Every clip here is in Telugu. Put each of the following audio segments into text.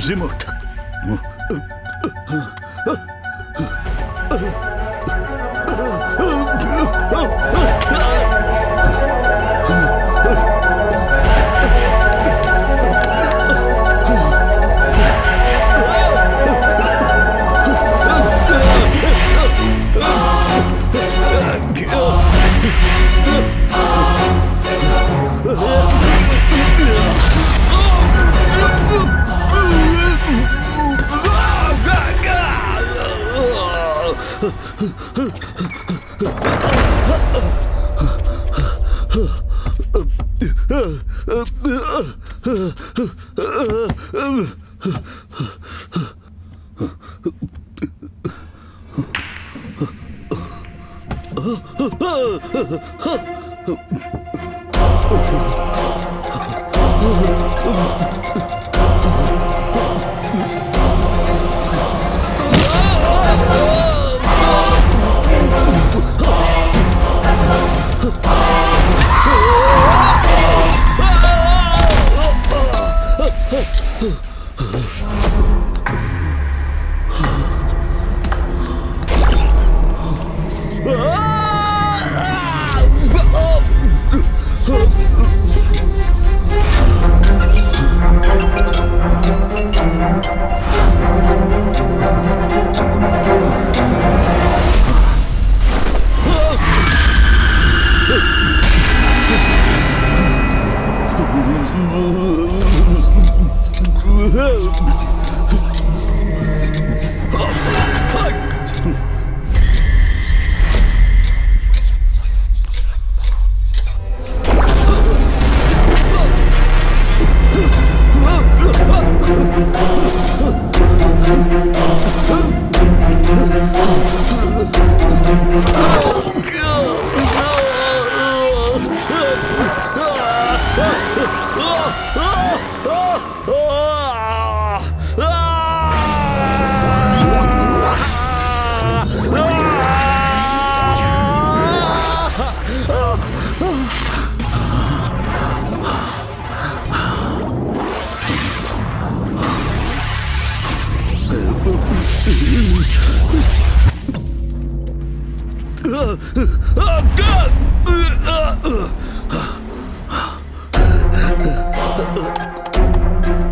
రిమోట్.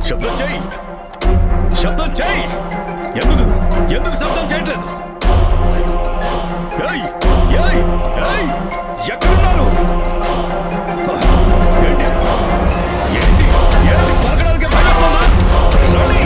శబ్దం చేయి, శబ్దం చేయి. ఎందుకు ఎందుకు శబ్దం చేయట్లేదు? ఏయ్, ఏయ్, ఏయ్, ఎక్కడున్నారు? ఏంటి ఏంటి ఏంటి పలకడానికి భయపడుతుందా? రండి,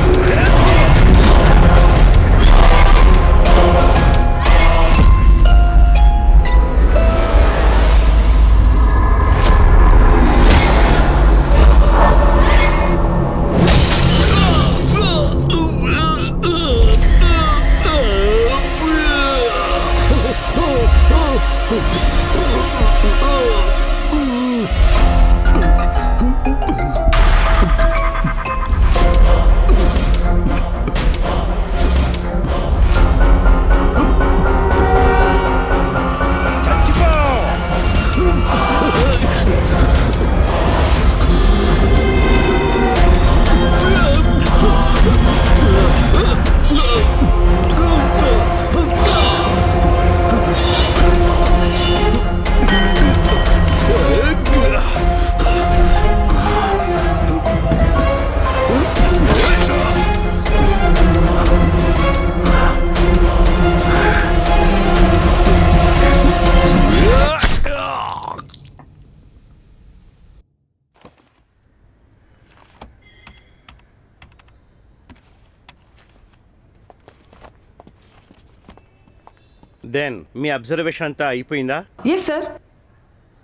దెన్ మీ అబ్జర్వేషన్ అంతా అయిపోయిందా? Yes sir.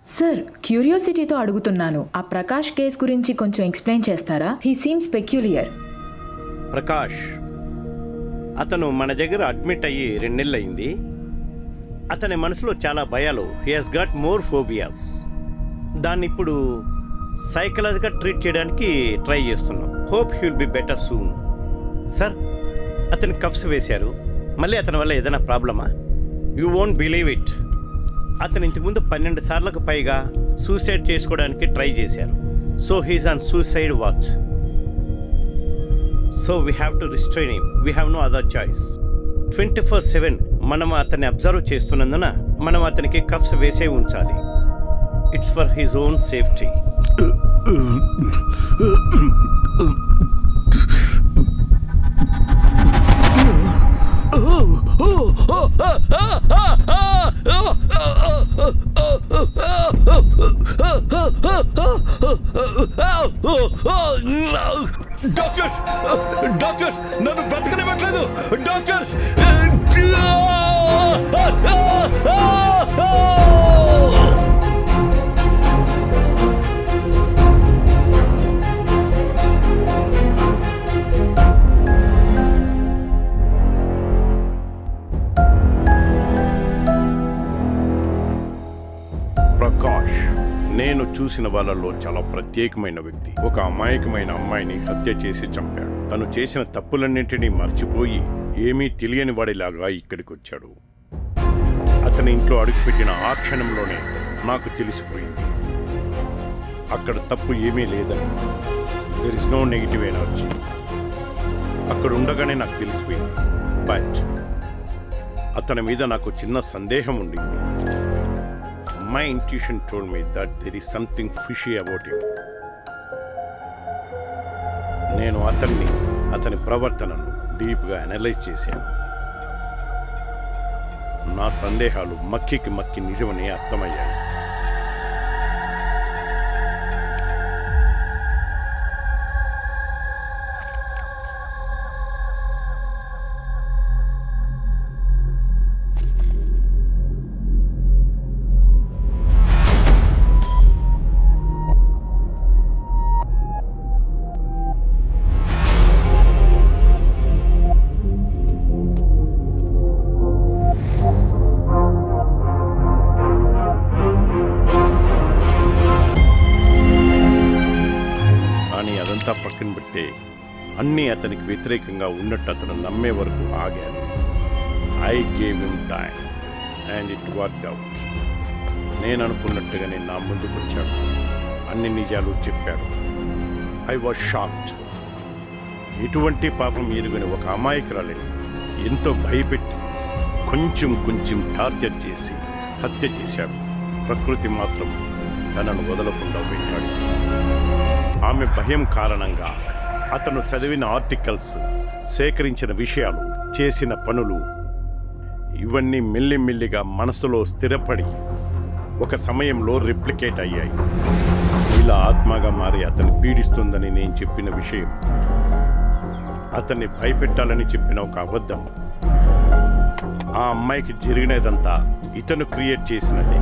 సార్, క్యూరియాసిటీతో అడుగుతున్నాను. ఆ ప్రకాష్ కేస్ గురించి కొంచెం ఎక్స్ప్లెయిన్ చేస్తారా? He seems peculiar. ప్రకాష్ అతను మన దగ్గర అడ్మిట్ అయ్యి 2 నెలలు అయింది. అతని మనసులో చాలా భయాలు. He has got more phobias. దాన్ని ఇప్పుడు సైకలాజికల్గా ట్రీట్ చేయడానికి ట్రై చేస్తున్నాం. Hope he will be better soon. Sir, అతని కఫ్స్ వేశారు. మళ్ళీ అతని వల్ల ఏదైనా ప్రాబ్లమా? You won't believe it. అతను ఇంతకుముందు 12 సార్లకు పైగా సూసైడ్ చేసుకోవడానికి ట్రై చేశారు. So he's on suicide watch. So we have to restrain him. We have no other choice. 24/7 మనం అతన్ని అబ్జర్వ్ చేస్తున్నందున మనం అతనికి కఫ్స్ వేసే ఉంచాలి. It's for his own safety. Doctor, doctor, నన్ను బ్రతకనివ్వట్లేదు డాక్టర్. ప్రకాష్ నేను చూసిన వాళ్ళలో చాలా ప్రత్యేకమైన వ్యక్తి. ఒక అమాయకమైన అమ్మాయిని హత్య చేసి చంపాడు. తను చేసిన తప్పులన్నింటినీ మర్చిపోయి ఏమీ తెలియని వాడిలాగా ఇక్కడికి వచ్చాడు. అతని ఇంట్లో అడుగుపెట్టిన ఆ క్షణంలోనే నాకు తెలిసిపోయింది అక్కడ తప్పు ఏమీ లేదని. There is no negative energy. అక్కడ ఉండగానే నాకు తెలిసిపోయింది. బట్ అతని మీద నాకు చిన్న సందేహం ఉండింది. My intuition told me that there is something fishy about him. నేను అతని ప్రవర్తనను డీప్గా అనలైజ్ చేశాను. నా సందేహాలు మక్కికి మక్కి నిజమని అర్థమయ్యాయి. అదంతా పక్కన పెడితే అన్నీ అతనికి వ్యతిరేకంగా ఉన్నట్టు అతను నమ్మే వరకు ఆగాను. I gave him time and it worked out. నేను అనుకున్నట్టుగానే నా ముందుకు వచ్చాడు. అన్ని నిజాలు చెప్పాడు. I was shocked. ఎటువంటి పాపం ఎరుగని ఒక అమాయకురాలిని ఎంతో భయపెట్టి కొంచెం టార్చర్ చేసి హత్య చేశాడు. ప్రకృతి మాత్రం తనను వదలకుండా వెంటాడు. ఆమె భయం కారణంగా అతను చదివిన ఆర్టికల్స్, సేకరించిన విషయాలు, చేసిన పనులు ఇవన్నీ మెల్లిమెల్లిగా మనసులో స్థిరపడి ఒక సమయంలో రిప్లికేట్ అయ్యాయి. ఇలా ఆత్మగా మారి అతను పీడిస్తుందని నేను చెప్పిన విషయం, అతన్ని భయపెట్టాలని చెప్పిన ఒక అబద్ధం, ఆ అమ్మాయికి జరిగినదంతా ఇతను క్రియేట్ చేసినదే.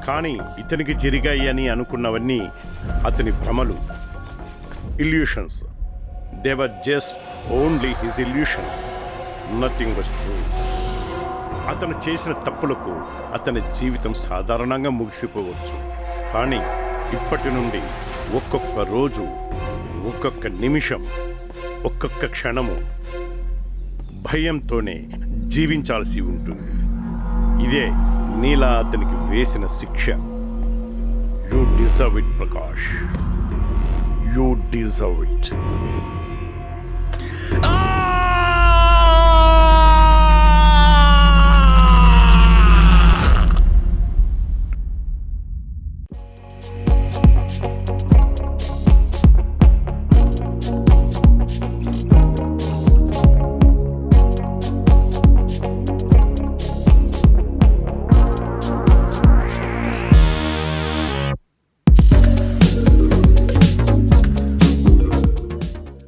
కానీ ఇతనికి జరిగాయి అని అనుకున్నవన్నీ అతని భ్రమలు, illusions. They were just only his illusions. Nothing was true. అతను చేసిన తప్పులకు అతని జీవితం సాధారణంగా ముగిసిపోవచ్చు. కానీ ఇప్పటి నుండి ఒక్కొక్క రోజు, ఒక్కొక్క నిమిషం, ఒక్కొక్క క్షణము భయంతోనే జీవించాల్సి ఉంటుంది. ఇదే నీలా అతనికి వేసిన శిక్ష. You deserve it Prakash. You deserve it.